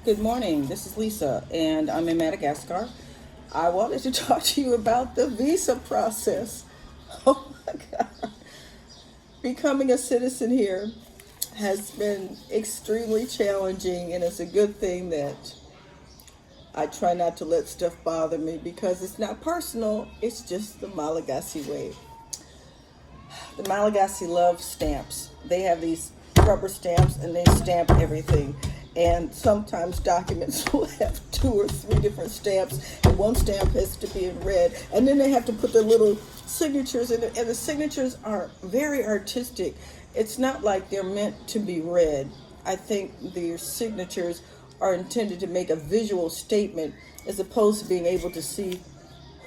Good morning. This is Lisa, and I'm in Madagascar. I wanted to talk to you about the visa process. Oh my God. Becoming a citizen here has been extremely challenging, and it's a good thing that I try not to let stuff bother me because it's not personal, it's just the Malagasy way. The Malagasy love stamps. They have these rubber stamps and they stamp everything. And sometimes documents will have two or three different stamps, and one stamp has to be in red. And then they have to put their little signatures in it, and the signatures are very artistic. It's not like they're meant to be read. I think their signatures are intended to make a visual statement as opposed to being able to see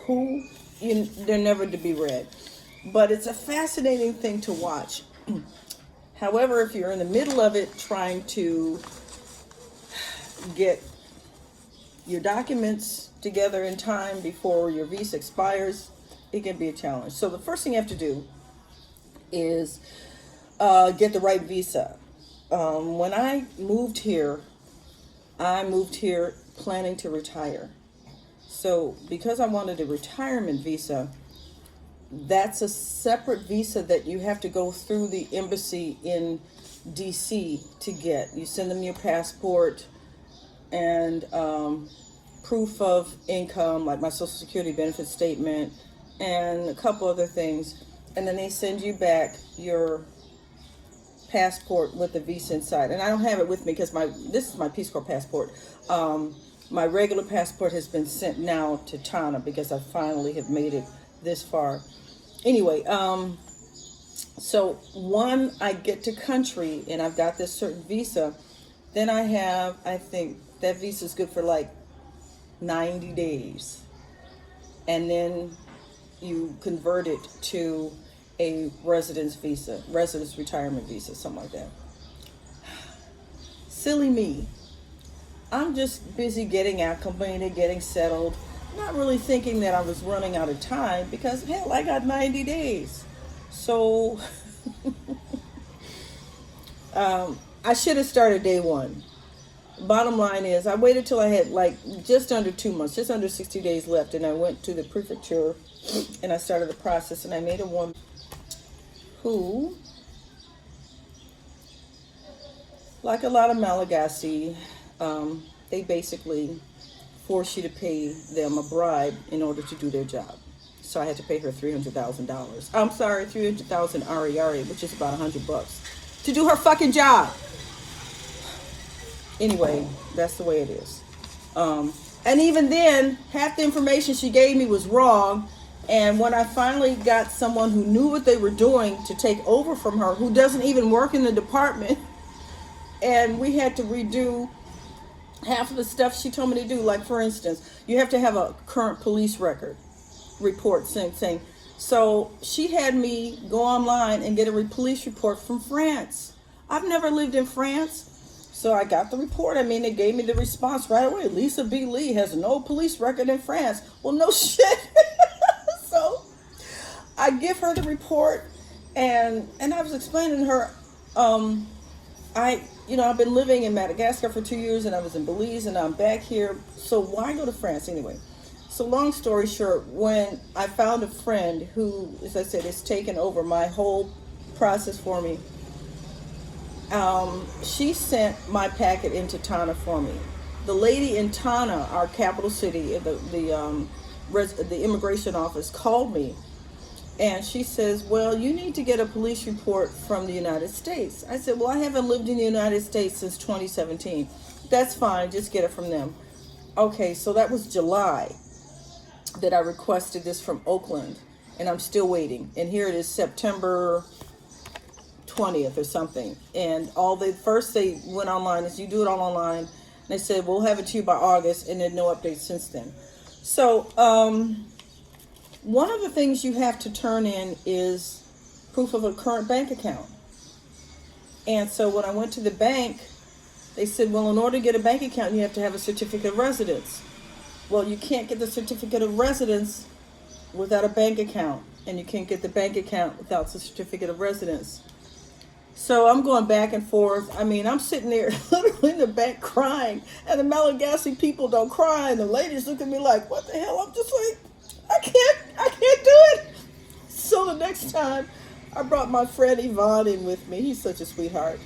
who they're never to be read. But it's a fascinating thing to watch. However, if you're in the middle of it trying to get your documents together in time before your visa expires, it can be a challenge. So the first thing you have to do is get the right visa. When I moved here planning to retire. So because I wanted a retirement visa, that's a separate visa that you have to go through the embassy in DC to get. You send them your passport and proof of income, like my Social Security benefit statement, and a couple other things. And then they send you back your passport with the visa inside. And I don't have it with me because this is my Peace Corps passport. My regular passport has been sent now to Tana because I finally have made it this far. Anyway, so when I get to country and I've got this certain visa, then I think that visa is good for like 90 days. And then you convert it to a residence retirement visa, something like that. Silly me. I'm just busy getting acclimated, getting settled, not really thinking that I was running out of time because, hell, I got 90 days. So I should have started day one. Bottom line is I waited till I had like just under 2 months, just under 60 days left, and I went to the prefecture and I started the process, and I made a woman who, like a lot of Malagasy, they basically force you to pay them a bribe in order to do their job. So I had to pay her $300,000. I'm sorry, 300,000 Ari, which is about $100 to do her fucking job. Anyway, that's the way it is. And even then, half the information she gave me was wrong. And when I finally got someone who knew what they were doing to take over from her, who doesn't even work in the department, and we had to redo half of the stuff she told me to do. Like, for instance, you have to have a current police record report, same thing. So she had me go online and get a police report from France. I've never lived in France. So I got the report. I mean, they gave me the response right away. Lisa B. Lee has no police record in France. Well, no shit. So I give her the report, and I was explaining to her, I've been living in Madagascar for 2 years, and I was in Belize, and I'm back here. So why go to France anyway? So long story short, when I found a friend who, as I said, has taken over my whole process for me, she sent my packet into Tana for me. The lady in Tana, our capital city, the immigration office called me, and she says, well, you need to get a police report from the United States. I said, well, I haven't lived in the United States since 2017. That's fine, just get it from them. Okay, so that was July that I requested this from Oakland, and I'm still waiting. And here it is, September 20th or something. And first they went online, is you do it all online. And they said, we'll have it to you by August, and then no updates since then. So one of the things you have to turn in is proof of a current bank account. And so when I went to the bank, they said, well, in order to get a bank account, you have to have a certificate of residence. Well, you can't get the certificate of residence without a bank account, and you can't get the bank account without the certificate of residence. So I'm going back and forth. I mean, I'm sitting there literally in the back crying, and the Malagasy people don't cry, and the ladies look at me like, "What the hell?" I'm just like, I can't do it." So the next time, I brought my friend Yvonne in with me. He's such a sweetheart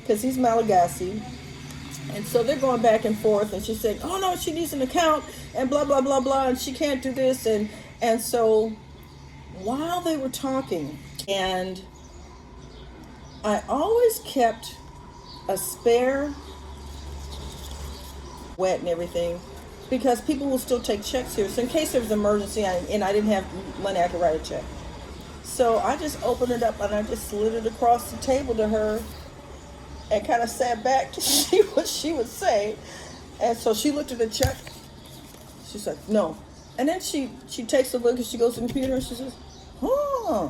because he's Malagasy, and so they're going back and forth, and she's saying, "Oh no, she needs an account," and blah blah blah blah, and she can't do this, and so while they were talking, and I always kept a spare wet and everything because people will still take checks here. So in case there was an emergency and I didn't have money, I could write a check. So I just opened it up and I just slid it across the table to her and kind of sat back to see what she would say. And so she looked at the check. She's like, "No." And then she takes a look and she goes to the computer and she says, "Huh.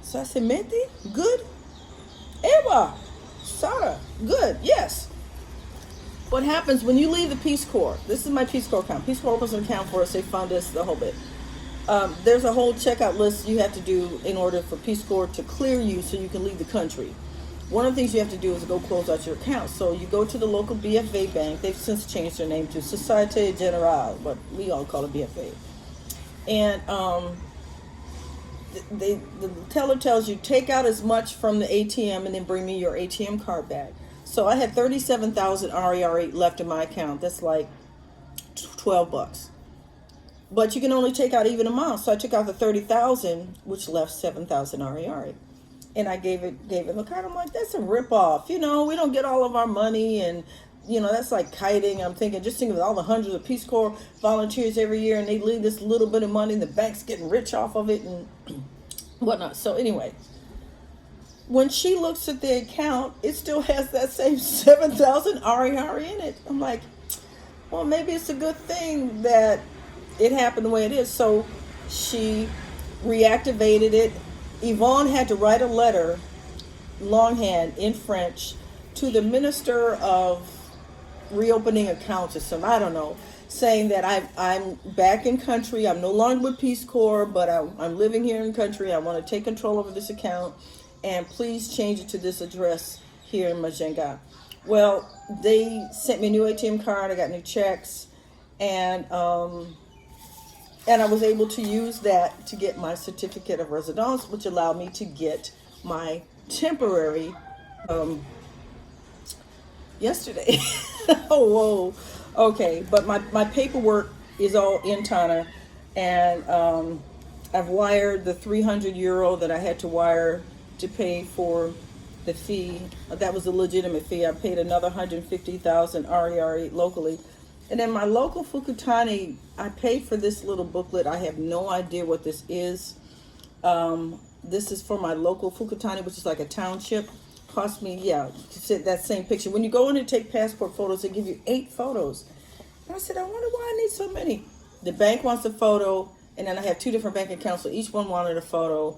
Ça se mete? Good. Eva. Sarah. Good. Yes." What happens when you leave the Peace Corps? This is my Peace Corps account. Peace Corps opens an account for us. They fund us, the whole bit. There's a whole checkout list you have to do in order for Peace Corps to clear you so you can leave the country. One of the things you have to do is go close out your account. So you go to the local BFA bank. They've since changed their name to Societe Generale, but we all call it BFA. And the teller tells you, take out as much from the ATM and then bring me your ATM card back. So I had 37,000 RERE left in my account. That's like $12. But you can only take out even amount. So I took out the 30,000, which left 7,000 RERE. And I gave him a card. I'm like, that's a ripoff. You know, we don't get all of our money, and you know, that's like kiting. I'm thinking, just think of all the hundreds of Peace Corps volunteers every year, and they leave this little bit of money, and the bank's getting rich off of it and whatnot. So anyway, when she looks at the account, it still has that same 7,000 RER in it. I'm like, well, maybe it's a good thing that it happened the way it is. So she reactivated it. Yvonne had to write a letter, longhand, in French, to the Minister of Reopening Accounts or some, I don't know, saying that I'm back in country. I'm no longer with Peace Corps, but I'm living here in country. I want to take control over this account, and please change it to this address here in Majenga. Well, they sent me a new ATM card. I got new checks, and I was able to use that to get my certificate of residence, which allowed me to get my temporary yesterday. Oh, whoa. Okay, but my paperwork is all in Tana, and I've wired the 300 euro that I had to wire to pay for the fee. That was a legitimate fee. I paid another 150,000 RERE locally. And then my local Fukutani, I paid for this little booklet. I have no idea what this is. This is for my local Fukutani, which is like a township. Cost me, yeah, that same picture. When you go in and take passport photos, they give you 8 photos. And I said, I wonder why I need so many. The bank wants a photo, and then I have 2 different bank accounts, so each one wanted a photo.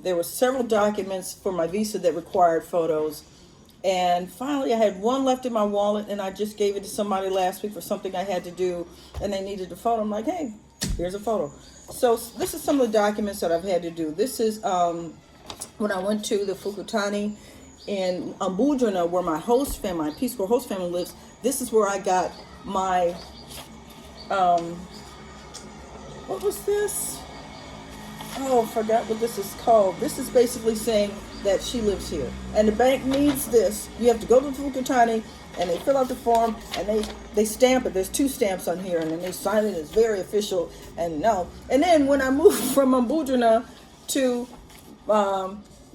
There were several documents for my visa that required photos. And finally, I had one left in my wallet, and I just gave it to somebody last week for something I had to do, and they needed a photo. I'm like, hey, here's a photo. So this is some of the documents that I've had to do. This is when I went to the Fukutani in Ambudrina, where my host family, my Peace Corps host family lives. This is where I got my, what was this? Oh, I forgot what this is called. This is basically saying that she lives here. And the bank needs this. You have to go to the Fukutani, and they fill out the form, and they stamp it. There's 2 stamps on here, and then they sign it. It's very official. And no. And then when I moved from Ambudrina to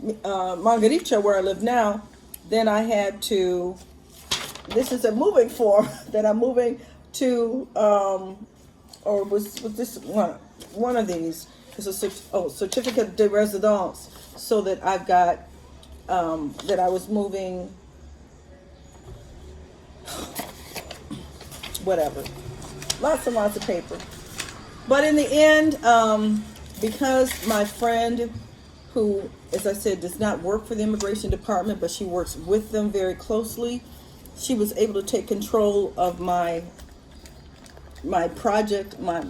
Margaricha, where I live now, then I had to, this is a moving form that I'm moving to, or was this one of these. It's a certificate de residence, so that I've got, that I was moving, whatever, lots and lots of paper. But in the end, because my friend, who, as I said, does not work for the immigration department, but she works with them very closely, she was able to take control of my project, my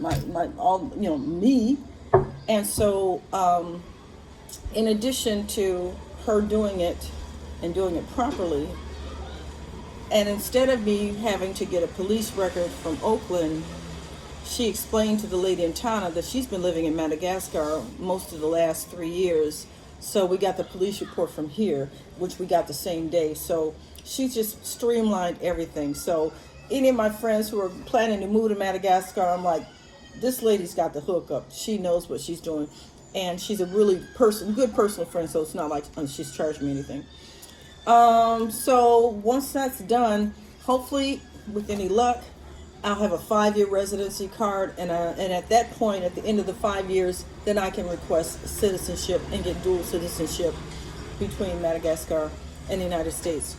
all, me. And so, in addition to her doing it and doing it properly. And instead of me having to get a police record from Oakland, she explained to the lady in Tana that she's been living in Madagascar most of the last 3 years. So we got the police report from here, which we got the same day. So she just streamlined everything. So any of my friends who are planning to move to Madagascar, I'm like, this lady's got the hookup. She knows what she's doing. And she's a really good personal friend, so it's not like she's charged me anything. So once that's done, hopefully with any luck, I'll have a 5-year residency card, and at that point, at the end of the 5 years, then I can request citizenship and get dual citizenship between Madagascar and the United States.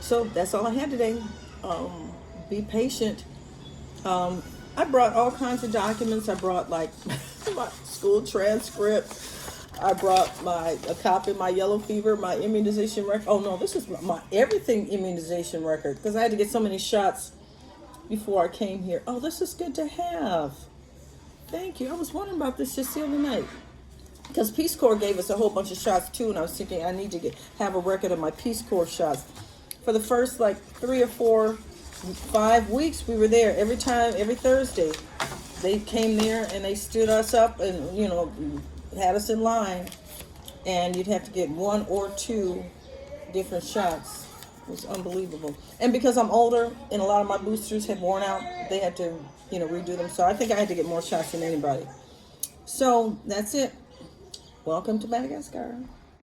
So that's all I had today. Be patient. I brought all kinds of documents. I brought like my school transcript. I brought a copy of my yellow fever, my immunization record. Oh no, this is my everything immunization record, because I had to get so many shots before I came here. Oh, this is good to have. Thank you. I was wondering about this just the other night, because Peace Corps gave us a whole bunch of shots too, and I was thinking I need to have a record of my Peace Corps shots. For the first like 3 or 4, 5 weeks, we were there every Thursday. They came there and they stood us up and had us in line, and you'd have to get 1 or 2 different shots. It was unbelievable. And because I'm older and a lot of my boosters had worn out, they had to redo them. So I think I had to get more shots than anybody. So that's it. Welcome to Madagascar.